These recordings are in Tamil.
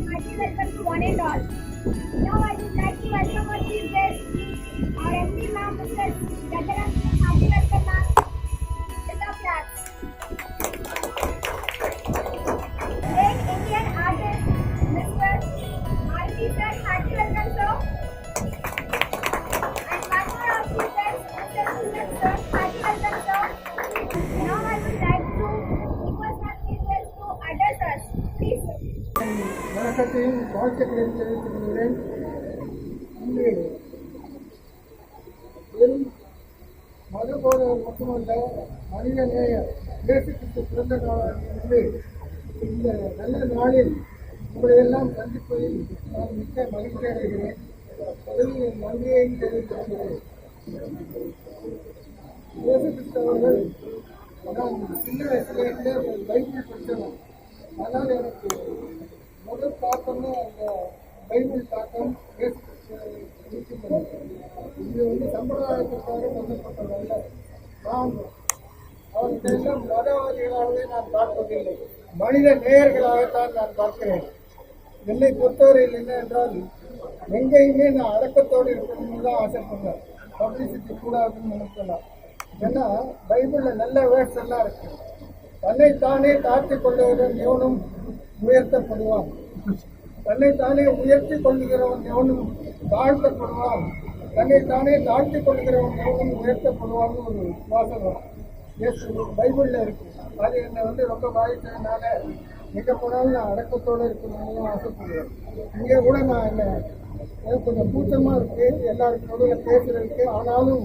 hearty welcome to one and all. Now I would like to welcome our chief guest, our MD ma'am, Mr. Jajaran. Hearty welcome, ma'am. With the flags. Great Indian artist, Mr. R.P. sir. Hearty welcome, sir. And one more of chief guest, Mr. Susan sir. Hearty welcome, sir. Now I would like to request our chief guest to address us. Please, sir. வணக்கத்தையும் வாழ்த்துக்களையும் தெரிவித்துக் கொள்கிறேன். வெறும் மதபோதகர் மட்டுமல்ல, மனித நேயர் இயேசு கிறிஸ்து பிறந்த நாளிலிருந்து இந்த நல்ல நாளில் உங்களையெல்லாம் சந்திப்பதில் நான் மிக்க மகிழ்ச்சி அடைகிறேன். முதலில் என் நன்றியையும் தெரிவித்துக் கொள்கிறேன். இயேசு கிறிஸ்து அவர்கள் நான் சின்ன வயசுலேருந்தே பைபிள் படித்தவன். ஆனால் எனக்கு முதல் தாக்கம்னா அந்த பைபிள் தாக்கம் இது சம்பிரதாயத்திற்காக சொல்லப்பட்டதல்ல. நான் அவர்களெல்லாம் மதவாதிகளாகவே நான் பார்ப்பதில்லை, மனித நேயர்களாகத்தான் நான் பார்க்கிறேன். என்னை பொறுத்தவரையில் என்ன என்றால், எங்கேயுமே நான் அடக்கத்தோடு இருக்கணும்னு தான் ஆசைப்படுறேன். பப்ளிசிட்டி கூடாதுன்னு நினைக்கலாம். ஏன்னா பைபிளில் நல்ல வேர்ட்ஸ் எல்லாம் இருக்கு. தன்னைத்தானே தாழ்த்திக் கொள்ளுகிறவன் எவனும் உயர்த்தப்படுவான், தன்னைத்தானே உயர்த்தி கொள்ளுகிறவன் எவனும் தாழ்த்தப்படுவான், தன்னைத்தானே தாழ்த்திக் கொள்ளுகிறவன் எவனும் உயர்த்தப்படுவான்னு ஒரு வாசகம் பைபிளில் இருக்கு. அது என்னை ரொம்ப பாதித்ததுனால எங்கே போனாலும் நான் அடக்கத்தோடு இருக்கணும்னு ஆசைப்படுவேன். இங்கே கூட நான் எனக்கு கொஞ்சம் கூட்டமாக இருக்கு எல்லாருக்கும் பேசுறதுக்கு. ஆனாலும்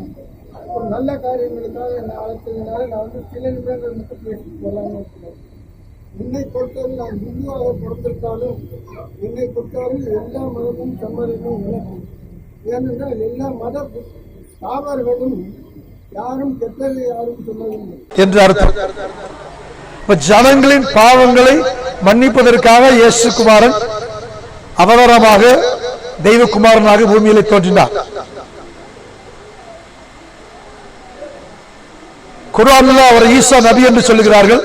ஒரு நல்ல காரியங்களுக்காக என்னை அழைத்ததுனால நான் சில நிமிடங்கள் மட்டும் பேசிட்டு போகலான்னு இருக்கிறேன். என்னை பொறுத்தவரை நான் இந்துவாக பிறந்திருந்தாலும் என்னை பொறுத்தவரை எல்லா மதமும் சம்மதமும் எனக்கு. ஏனென்றால் எல்லா மத ஸ்தாபர்களும் யாரும் கெட்டது யாரும் சொல்லவில்லை என்று அர்த்தம். ஜனங்களின் பாவங்களை மன்னிப்பதற்காக இயேசு குமாரன் அவதாரமாக தெய்வகுமாரனாக பூமியிலே தோன்றினார். குர்ஆனில் அவர் ஈசா நபி என்று சொல்லுகிறார்கள்.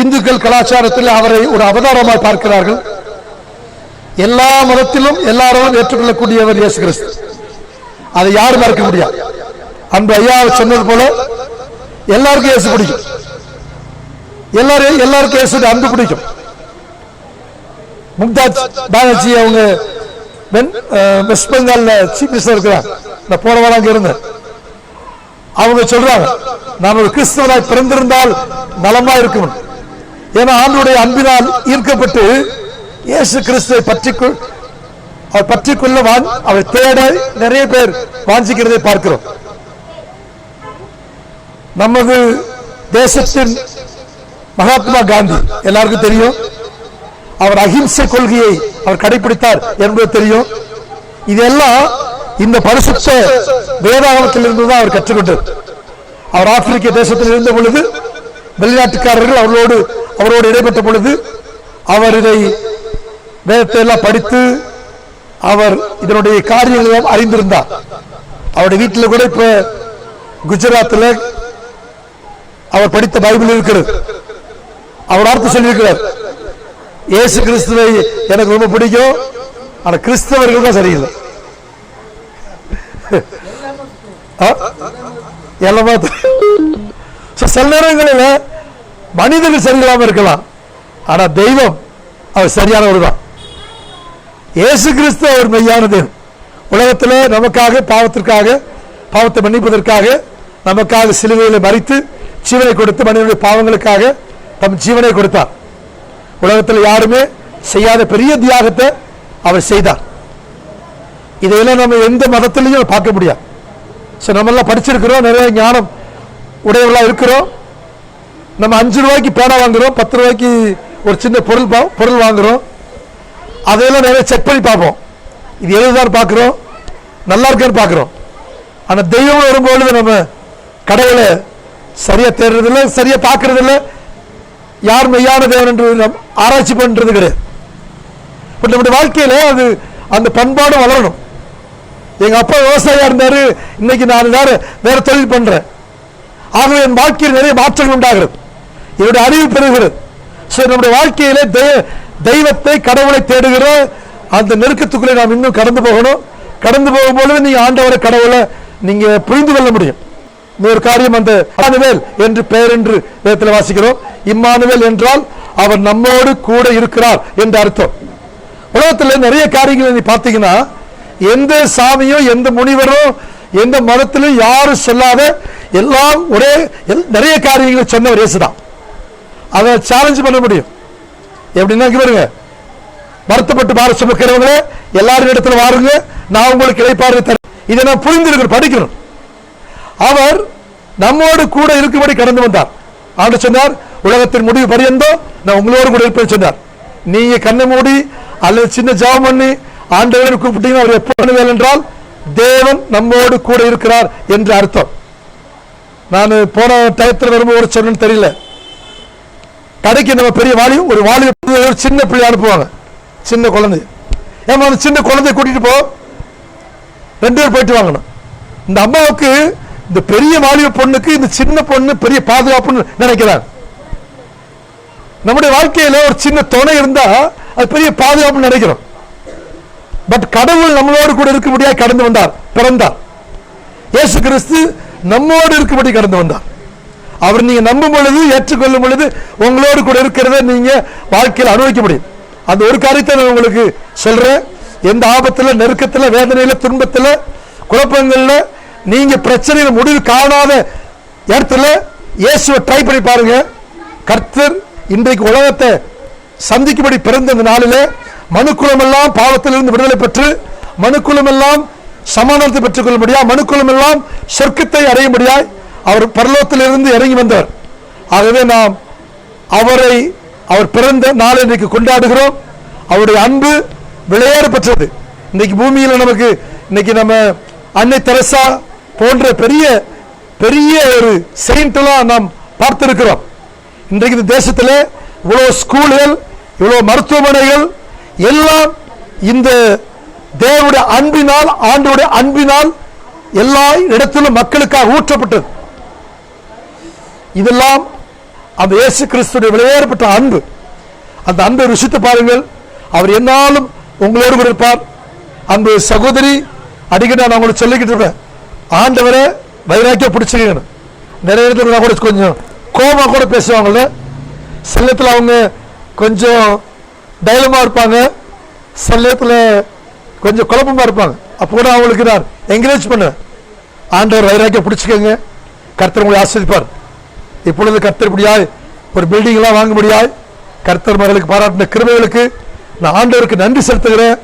இந்துக்கள் கலாச்சாரத்தில் அவரை ஒரு அவதாரமாக பார்க்கிறார்கள். எல்லா மதத்திலும் எல்லாரும் ஏற்றுக்கொள்ளக்கூடியவர் இயேசு கிறிஸ்து. அதை யாரும் மறக்க முடியாது. அன்பு ஐயா சொன்னது போல எல்லாருக்கும் இயேசு பிடிக்கும், எல்லாருக்கும் இயேசு அன்பு பிடிக்கும். மும்தாஜ் பானர்ஜி அவங்க வெஸ்ட் பெங்கால்ல சீஃப் மினிஸ்டர் இருக்கிறாங்க. நான் போன வாரம் அங்க இருந்தேன். அவங்க சொல்றாங்க, நான் ஒரு கிறிஸ்தவனாய் பிறந்திருந்தால் நலமா இருக்கும். ஏன்னா ஆண்டுடைய அன்பினால் ஈர்க்கப்பட்டு இயேசு கிறிஸ்துவை பற்றிக்கொள்ள அவர் தேட நிறைய பேர் வாஞ்சிக்கிறதை பார்க்கிறோம். நமது தேசத்தின் மகாத்மா காந்தி எல்லாருக்கும் தெரியும். அவர் அஹிம்சை கொள்கையை அவர் கடைபிடித்தார் என்பது தெரியும். இதெல்லாம் இந்த பரிசுத்த வேதாகமத்தில் இருந்து தான் அவர் கற்றுக்கொண்டார். அவர் ஆப்பிரிக்க தேசத்தில் இருந்த பொழுது வெளிநாட்டுக்காரர்கள் அவரோடு இடைப்பட்ட பொழுது அவர் இதை வேதத்தை எல்லாம் படித்து அவர் இதனுடைய காரியங்களும் அறிந்திருந்தார். அவருடைய வீட்டில் கூட இப்ப குஜராத்தில் அவர் படித்த பைபிள் இருக்கிறது. அவர் வார்த்தை சொல்லியிருக்கிறார், இயேசு கிறிஸ்துவை எனக்கு ரொம்ப பிடிக்கும், ஆனா கிறிஸ்தவர்கள் தான் சரியில்லை. சில நேரங்களில் மனிதர்கள் சரியில்லாம இருக்கலாம், ஆனா தெய்வம் அவர் சரியானவர் தான். இயேசு கிறிஸ்து அவர் மெய்யான தேவன். உலகத்தில் நமக்காக பாவத்தை மன்னிப்பதற்காக நமக்காக சிலுவையில் மரித்து ஜீவனை கொடுத்து மனிதனுடைய பாவங்களுக்காக தம் ஜீவனை கொடுத்தார். உலகத்தில் யாருமே செய்யாத பெரிய தியாகத்தை அவர் செய்தார். இதையெல்லாம் நம்ம எந்த மதத்திலையும் பார்க்க முடியாது. நம்ம எல்லாம் படிச்சிருக்கிறோம், நிறைய ஞானம் உடையவர்களா இருக்கிறோம். நம்ம 5 ரூபாய்க்கு பேனா வாங்குறோம், 10 ரூபாய்க்கு ஒரு சின்ன பொருள் வாங்குறோம். அதையெல்லாம் நிறைய செக் பண்ணி பார்ப்போம், இது எதுதான் பார்க்கிறோம், நல்லா இருக்கான்னு பார்க்கிறோம். ஆனா தெய்வம் வரும்பொழுது நம்ம கடவுளை சரியா தேடுறதில்லை, சரியா பார்க்கறது இல்லை. யார் மெய்யான தேவன் என்று நம்ம ஆராய்ச்சி பண்றது கிடையாது. நம்முடைய வாழ்க்கையில அது அந்த பண்பாடு வளரணும். எங்க அப்பா விவசாயியா இருந்தாரு, இன்னைக்கு நான் வேற தொழில் பண்றேன். ஆகவே என் வாழ்க்கையில் நிறைய மாற்றங்கள் உண்டாகிறது, என்னுடைய அறிவு பெறுகிறது. நம்முடைய வாழ்க்கையில தெய்வத்தை கடவுளை தேடுகிற அந்த நெருக்கத்துக்குள்ளே நாம் இன்னும் கடந்து போகணும். கடந்து போகும்போது நீங்க ஆண்டவரை கடவுளை நீங்க புரிந்து கொள்ள முடியும். ஒரு காரியம், அந்த இம்மானுவேல் என்று பெயர் என்று வேதத்தில் வாசிக்கிறோம். இம்மானுவேல் என்றால் அவர் நம்மோடு கூட இருக்கிறார் என்று அர்த்தம். உலகத்தில் நிறைய காரியங்கள் நீ பார்த்தீங்கன்னா, எந்த சாமியோ எந்த முனிவரோ எந்த மதத்திலும் யாரும் சொல்லாத எல்லாம் ஒரே நிறைய காரியங்களை சொன்னவர் இயேசுதான். அதை சேலஞ்ச் பண்ண முடியும். எப்படின்னா பாருங்க, வருத்தப்பட்டு பார சுமக்கிறவங்களே எல்லாரும் இடத்துல வாருங்க, நான் உங்களுக்கு இளைப்பாறு தரேன். இதை நான் புரிந்திருக்கிறேன், படிக்கணும். அவர் நம்மோடு கூட இருக்கும்படி கடந்து வந்தார். ஆண்டு சொன்னார், உலகத்தின் முடிவு பரியந்தோ நான் உங்களோடு கூட இருப்பேன் சொன்னார். நீங்க கண்ணை மூடி அல்லது சின்ன ஜெபம் பண்ணி ஆண்டவரை கூப்பிட்டீங்கன்னா அவர் எப்போ என்றால் தேவன் நம்மோடு கூட இருக்கிறார் என்று அர்த்தம். நான் போன டயத்தில் வரும்போது சொன்னு தெரியல, கடைக்கு நம்ம பெரிய ஒரு ஒரு சின்ன பிள்ளை அனுப்புவாங்க, சின்ன குழந்தை. ஏமா அந்த சின்ன குழந்தைய கூட்டிட்டு போ, 2 பேர் போயிட்டு வாங்கணும். இந்த அம்மாவுக்கு இந்த பெரிய வாலிப பொண்ணுக்கு இந்த சின்ன பொண்ணு பெரிய பாதுகாப்புன்னு நினைக்கிறார். நம்முடைய வாழ்க்கையில ஒரு சின்ன துணை இருந்தா அது பெரிய பாதுகாப்புன்னு நினைக்கிறோம். பட் கடவுள் நம்மளோடு கூட இருக்கும்படியாக கடந்து வந்தார், பிறந்தார். இயேசு கிறிஸ்து நம்மோடு இருக்கும்படி கடந்து வந்தார். அவர் நீங்க நம்பும் பொழுது, ஏற்றுக்கொள்ளும் பொழுது உங்களோடு கூட இருக்கிறத நீங்க வாழ்க்கையில் அனுபவிக்க முடியும். அந்த ஒரு காரியத்தை நான் உங்களுக்கு சொல்றேன். எந்த ஆபத்துல, நெருக்கத்துல, வேதனையில, துன்பத்துல, குழப்பங்கள்ல, நீங்க பிரச்சனையில முடிவு காணாத இடத்துல இயேசுவை ட்ரை பண்ணி பாருங்க. கர்த்தர் இன்றைக்கு உலகத்தை சந்திக்கும்படி பிறந்த இந்த நாளிலே மனுக்குலம் எல்லாம் பாவத்திலிருந்து விடுதலை பெற்று, மனுக்குலம் எல்லாம் சமாதானத்தை பெற்றுக் கொள்ள முடியாது, மனுக்குலம் எல்லாம் சொர்க்கத்தை அடைய முடியாது அவர் பரலோகத்திலிருந்து இறங்கி வந்தவர். ஆகவே நாம் அவர் பிறந்த நாளை இன்றைக்கு கொண்டாடுகிறோம். அவருடைய அன்பு விளையாட பெற்றது. இன்னைக்கு பூமியில் நமக்கு இன்னைக்கு நம்ம அன்னை தெரசா போன்ற பெரிய பெரிய ஒரு செயின்ட்லாம் நாம் பார்த்திருக்கிறோம். இன்றைக்கு இந்த தேசத்தில் இவ்வளவு ஸ்கூல்கள், இவ்வளவு மருத்துவமனைகள் எல்லாம் இந்த தேவனுடைய அன்பினால், ஆண்டவருடைய அன்பினால் எல்லா இடத்திலும் மக்களுக்காக ஊற்றப்பட்டது. இதெல்லாம் அந்த இயேசு கிறிஸ்துடைய விளையாடப்பட்ட அன்பு. அந்த அன்பை ருசித்து பாருங்கள். அவர் என்னாலும் உங்களோடு கூட இருப்பார். அன்பு சகோதரி, அடிக்கடி நான் உங்களுக்கு சொல்லிக்கிட்டு இருப்பேன், ஆண்டவரை வைராக்கிய பிடிச்சிக்கணும். நிறைய இடத்துல கூட கொஞ்சம் கோபமாக கூட பேசுவாங்கல்ல, சில நேரத்தில் அவங்க கொஞ்சம் டைலமா இருப்பாங்க, சில நேரத்தில் கொஞ்சம் குழப்பமாக இருப்பாங்க. அப்போ கூட அவங்களுக்கு நான் என்கரேஜ் பண்ணுவேன், ஆண்டவர் வைராக்கிய பிடிச்சிக்கோங்க, கர்த்தர் உங்களை ஆசிரிப்பார். இப்பொழுது கர்த்தர் முடியாது ஒரு பில்டிங்லாம் வாங்க முடியாது. கர்த்தர் மகளுக்கு பாராட்டின கிருபைகளுக்கு நான் ஆண்டவருக்கு நன்றி செலுத்துகிறேன்.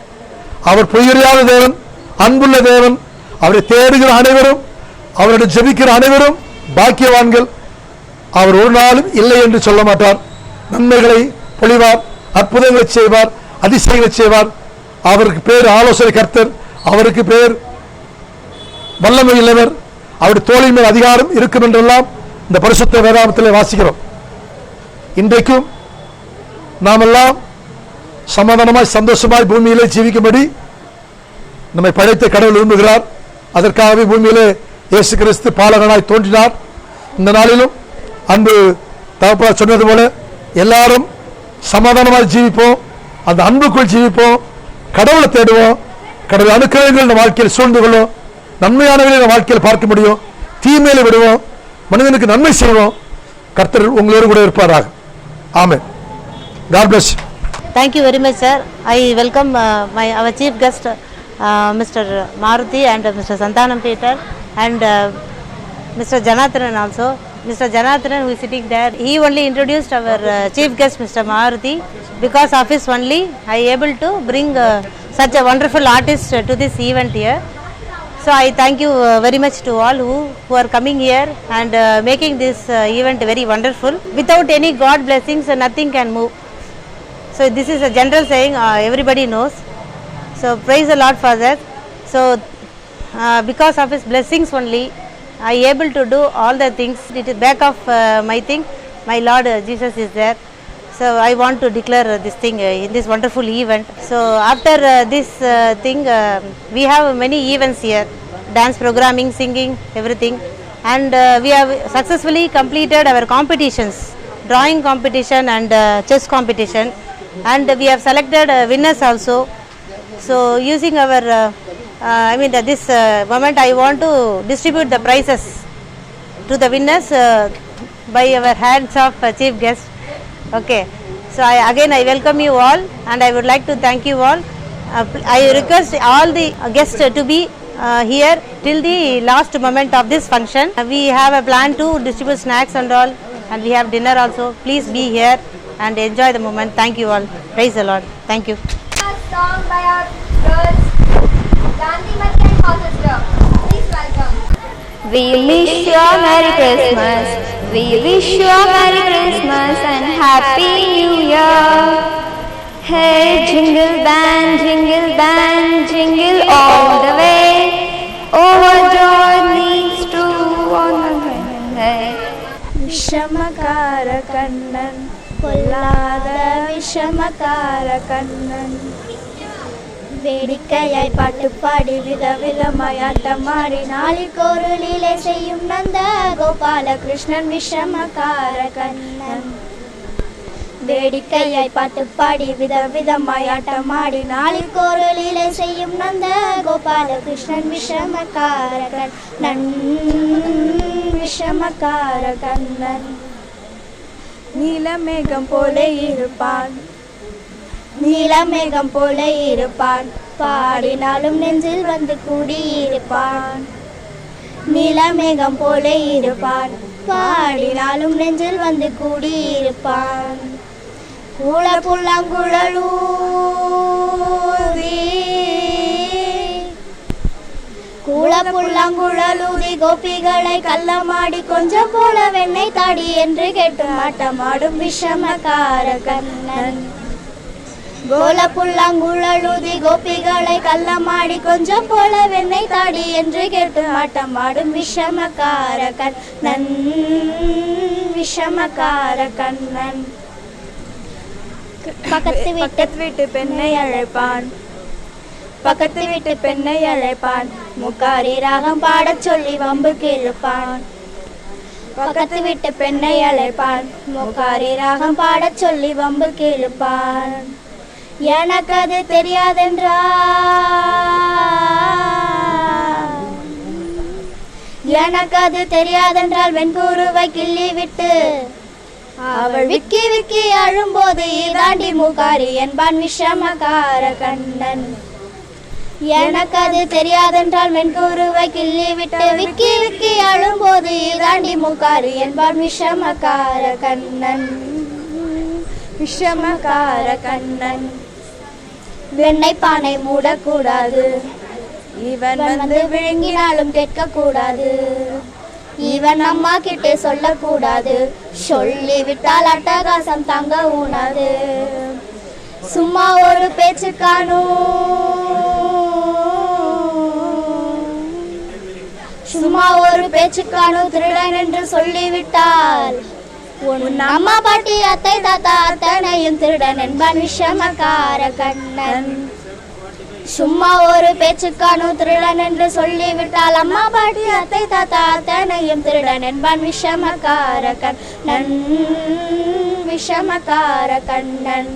அவர் பொய்யறியாத தேவன், அன்புள்ள தேவன். அவரை தேடுகிற அனைவரும், அவருடைய ஜெபிக்கிற அனைவரும் பாக்கியவான்கள். அவர் ஒரு நாளும் இல்லை என்று சொல்ல மாட்டார். நன்மைகளை பொழிவார், அற்புதங்களை செய்வார், அதிசயங்களை செய்வார். அவருக்கு பேர் ஆலோசனை கர்த்தர், அவருக்கு பேர் வல்லமை இல்லவர், அவருடைய தோளின் மேல் அதிகாரம் இருக்கும் என்றெல்லாம் இந்த பரிசுத்த வேதாகமத்தில் வாசிக்கிறோம். இன்றைக்கும் நாமெல்லாம் சமாதானமாய் சந்தோஷமாய் பூமியிலே ஜீவிக்கும்படி நம்மை படைத்த கடவுள் விரும்புகிறார். அதற்காகவே பூமியிலே இயேசு கிறிஸ்து பாலகனாய் தோன்றினார். இந்த நாளிலும் அன்பு தகப்பா சொன்னது போல எல்லாரும் சமாதானமாய் ஜீவிப்போம், அந்த அன்புக்குள் ஜீவிப்போம், கடவுளை தேடுவோம், கடவுள் அனுக்கிரகங்கள் நம்ம வாழ்க்கையில் சூழ்ந்து கொள்ளும், நன்மையானவர்களை நம்ம வாழ்க்கையில் பார்க்க முடியும், தீமையில விடுவோம், மனிதனுக்கு நன்மை செய்வோம். கர்த்தர் உங்களோடு கூட இருப்பாராக. ஆமென். God bless you. Thank you very much, sir. I welcome our chief guest, Mr. Maruti and Mr. Santanam Peter and Mr. Janathanan also. Mr. Janathanan, who is sitting there, he only introduced our chief guest, Mr. Maruti. Because of his only, I able to bring such a wonderful artist to this event here. So I thank you very much to all who are coming here and making this event very wonderful. Without any God blessings, nothing can move. So this is a general saying, everybody knows. So praise the Lord for that. So because of his blessings only, I able to do all the things. It is back of my thing, my Lord Jesus is there. So I want to declare this thing in this wonderful event. So after this thing, we have many events here, dance programming, singing, everything. And we have successfully completed our competitions, drawing competition and chess competition, and we have selected winners also. So using our this moment I want to distribute the prizes to the winners by our hands of chief guest. Okay, so I welcome you all, and I would like to thank you all. I request all the guests to be here till the last moment of this function. We have a plan to distribute snacks and all, and we have dinner also. Please be here and enjoy the moment. Thank you all. Praise the Lord. Thank you. A song by our girls, Gandhimati and her sister. Please welcome. We wish you a Merry Christmas. We wish you a Merry Christmas and Happy New Year. Hey, jingle band, jingle all the way. Overjoyed needs to on the way. Vishamakara Kannan, Pollada Vishamakara Kannan. வேடிக்கையாய் பாட்டு பாடி விதவிதமாய் ஆட்டமாடி நாளிற்கொரு லீலை செய்யும் நந்த கோபால கிருஷ்ணன் விஷமகார கண்ணன். வேடிக்கையாய் பாட்டு பாடி விதவிதமாய் ஆட்டமாடி நாளிற்கொரு லீலை செய்யும் நந்த கோபால கிருஷ்ணன் விஷமகார கண்ணன். விஷமகார கண்ணன் நீலமேகம் போல இருப்பான், நீலமேகம் போல இருப்பான், பாடினாலும் நெஞ்சில் வந்து கூடியிருப்பான். நீலமேகம் போல இருப்பான், பாடினாலும் நெஞ்சில் வந்து கூடியிருப்பான். கூள புல்லாங்குழலூதி, கூள புல்லாங்குழலூதி கோபிகளை கள்ளமாடி கொஞ்சம் போல வெண்ணெய் தாடி என்று கேட்டு ஆட்டமாடும் விஷமகார கண்ணன். கோல புல்லாங்குழலூதி கோபிகளை கள்ளமாடி கொஞ்சம் போல வெண்ணெய் தாடி என்று கேட்டு ஆட்டமாடும் விஷமகார கண்ணன். விஷமகார கண்ணன் பக்கத்து வீட்டு பெண்ணை அழைப்பான், பக்கத்து வீட்டு பெண்ணை அழைப்பான், முக்காரி ராகம் பாடச் சொல்லி வம்புக்கு இழுப்பான். பக்கத்து வீட்டு பெண்ணை அழைப்பான், முக்காரி ராகம் பாடச் சொல்லி வம்புக்கு இழுப்பான். எனக்கு அது தெரியாதென்றால், எனக்கு அது தெரியாதென்றால் வெண்குருவை கிள்ளி விட்டு அவள் விக்கி விக்கி அழும்போது இதாண்டி முகாரி என்பான் விஷமகார கண்ணன். எனக்கு அது தெரியாதென்றால் வெண்குருவை கிள்ளி விட்டு விக்கி விக்கி அழும்போது இதாண்டி முகாரி என்பான் விஷமகார கண்ணன். விஷமகார கண்ணன் வெண்ணெய் பானை மூடக்கூடாது, இவன் வந்து விழுங்கினாலும் கேட்கக்கூடாது. இவன் அம்மா கிட்டே சொல்லக்கூடாது, சொல்லிவிட்டால் அட்டகாசம் தாங்க ஊனாது. சும்மா ஒரு பேச்சு சும்மா ஒரு பேச்சுக்கானும் திருடன் என்று சொல்லிவிட்டால் உன் அம்மா பாட்டி அத்தை தாத்தா அத்தனையும் திருடன் என்பான் விஷமகார கண்ணன். சும்மா ஒரு பேச்சுக்கானும் திருடன் என்று சொல்லிவிட்டால் அம்மா பாட்டி அத்தை தாத்தா அத்தனையும் திருடன் என்பான் விஷமகார கண்ணன். விஷமகார Kannan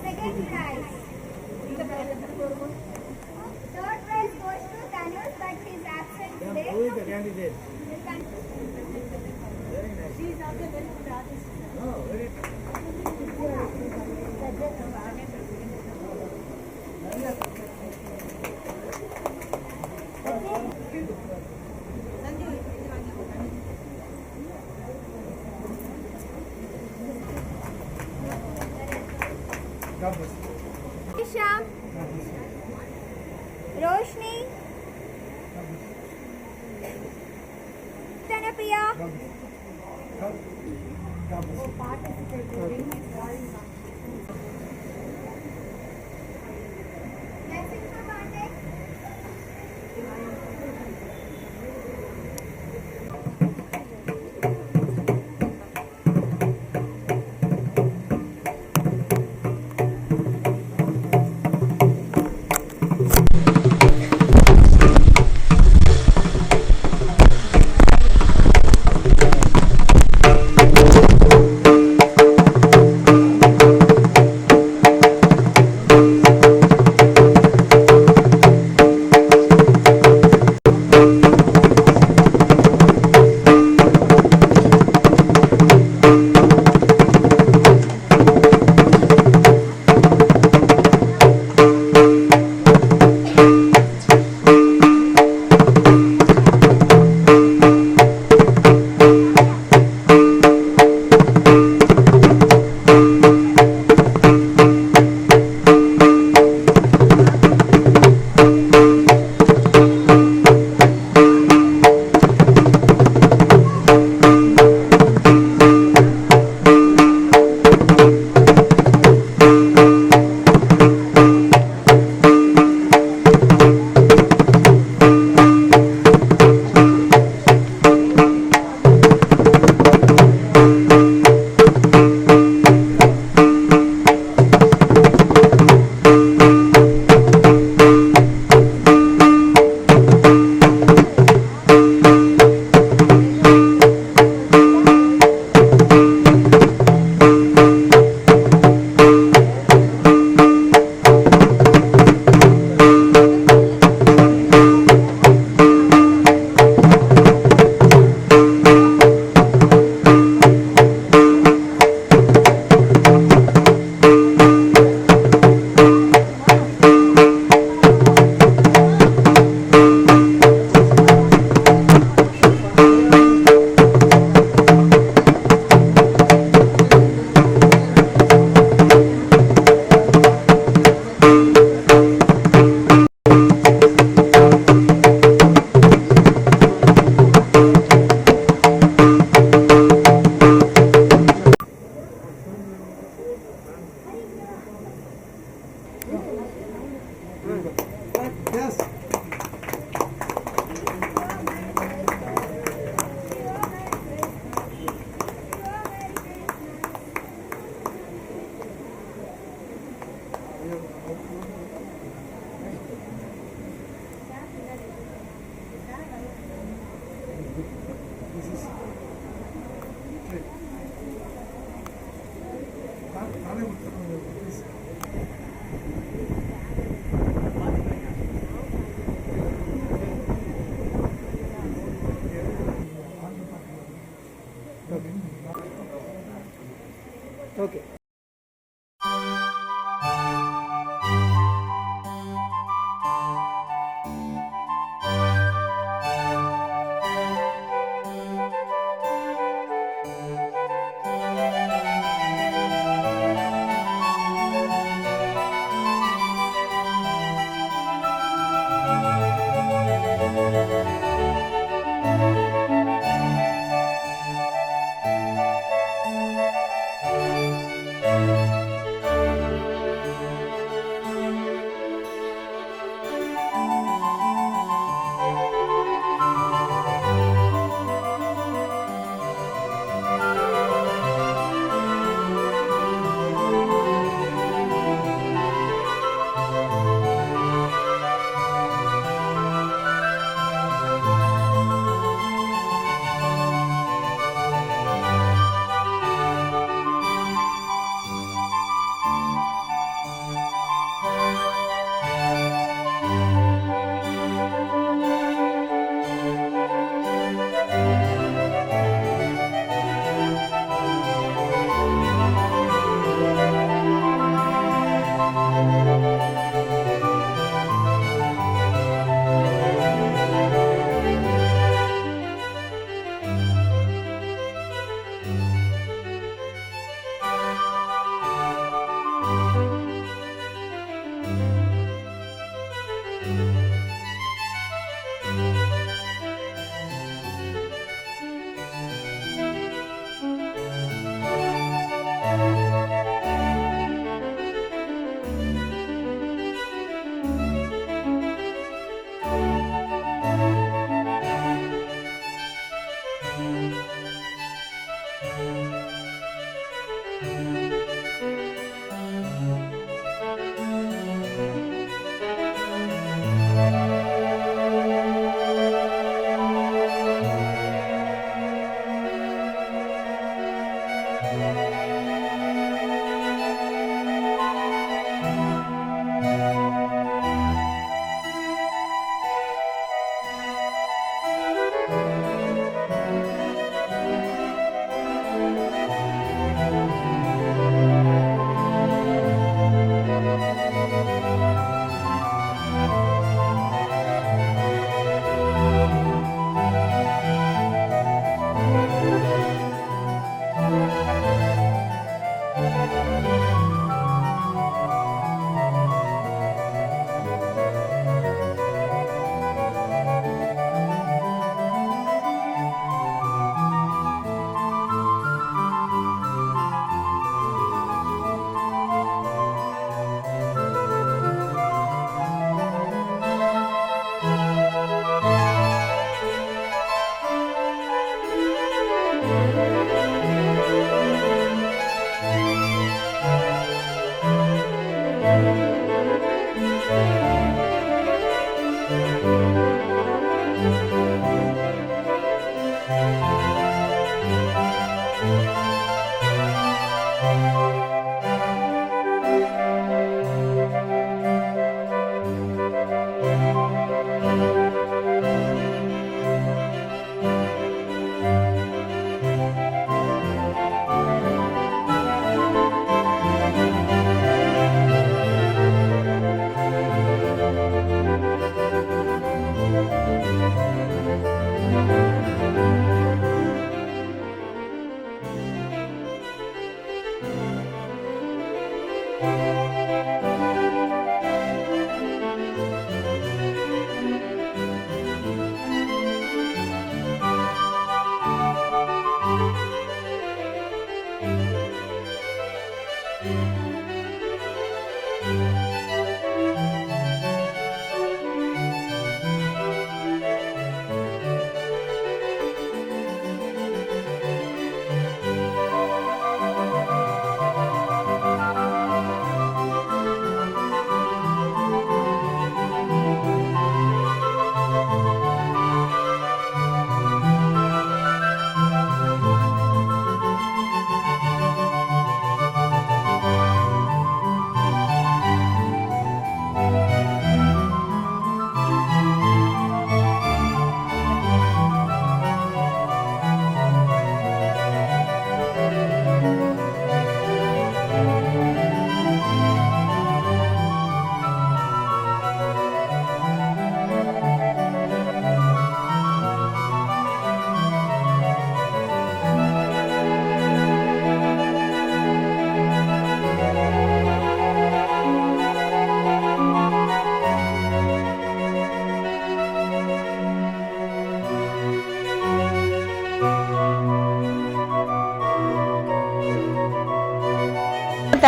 Second prize. Third prize goes to Tanush, but he's absent today. Who is the candidate? She is also very good artist. Oh, very Isha, Roshni, Tanapriya, blessings for Bande. Yes.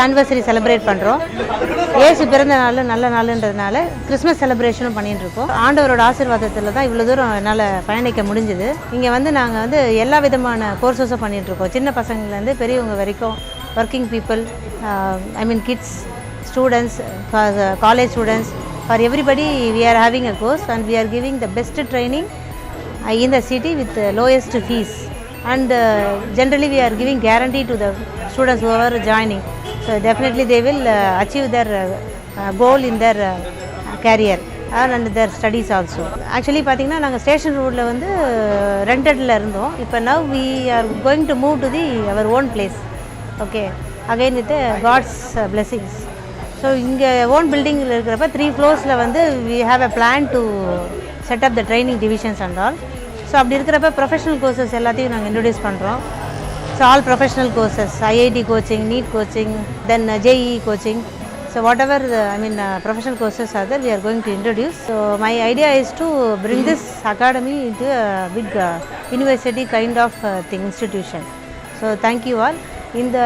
Anniversary celebrate பண்ணுறோம். ஏசு பிறந்த நாள் நல்ல நாளுன்றதுனால கிறிஸ்மஸ் செலிப்ரேஷனும் பண்ணிட்டு இருக்கோம். ஆண்டவரோட ஆசீர்வாதத்தில் தான் இவ்வளோ தூரம் என்னால் பயணிக்க முடிஞ்சுது. இங்கே வந்து நாங்கள் வந்து எல்லா விதமான கோர்சஸும் பண்ணிகிட்ருக்கோம். சின்ன பசங்கள்லேருந்து பெரியவங்க வரைக்கும், working people, kids, students, college students, for everybody we are having a course and we are giving the best training in the city with the lowest fees, and generally we are giving guarantee to the students who are joining, so definitely they will achieve their goal in their career and their studies also. Actually பார்த்தீங்கன்னா நாங்கள் ஸ்டேஷன் ரோடில் வந்து ரெண்டடில் இருந்தோம். இப்போ now we are going to move to our own place, okay, again with God's blessings. So இங்கே ஓன் பில்டிங்கில் இருக்கிறப்ப 3 floors வந்து we have a plan to set up the training divisions and all. So அப்படி இருக்கிறப்ப ப்ரொஃபஷனல் கோர்சஸ் எல்லாத்தையும் நாங்கள் இன்ட்ரடியூஸ் பண்ணுறோம். So all professional courses, IIT coaching, NEET coaching, then JEE coaching. So whatever professional courses are there, we are going to introduce. So my idea is to bring this academy into a big university kind of institution. So thank you all. இந்த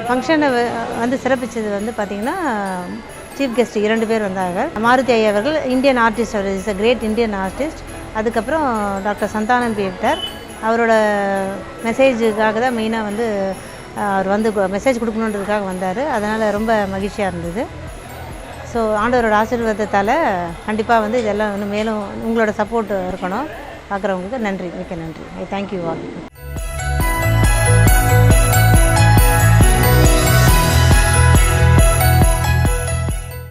ஃபங்க்ஷனை வந்து சிறப்பிச்சது வந்து பார்த்திங்கன்னா சீஃப் கெஸ்ட் 2 பேர் வந்தாங்க. மாருதி ஐயா அவர்கள் இந்தியன் ஆர்டிஸ்ட், அவர் is a great Indian artist. அதுக்கப்புறம் டாக்டர் சந்தானம் பீட்டர், அவரோட மெசேஜுக்காக தான் மெயினாக வந்து அவர் வந்து மெசேஜ் கொடுக்கணுன்றதுக்காக வந்தார். அதனால் ரொம்ப மகிழ்ச்சியாக இருந்தது. ஸோ ஆண்டவரோட ஆசீர்வாதத்தால் கண்டிப்பாக வந்து இதெல்லாம் இன்னும் மேலும் உங்களோட சப்போர்ட் இருக்கணும். பார்க்குறவங்களுக்கு நன்றி, மிக்க நன்றி. I thank you all.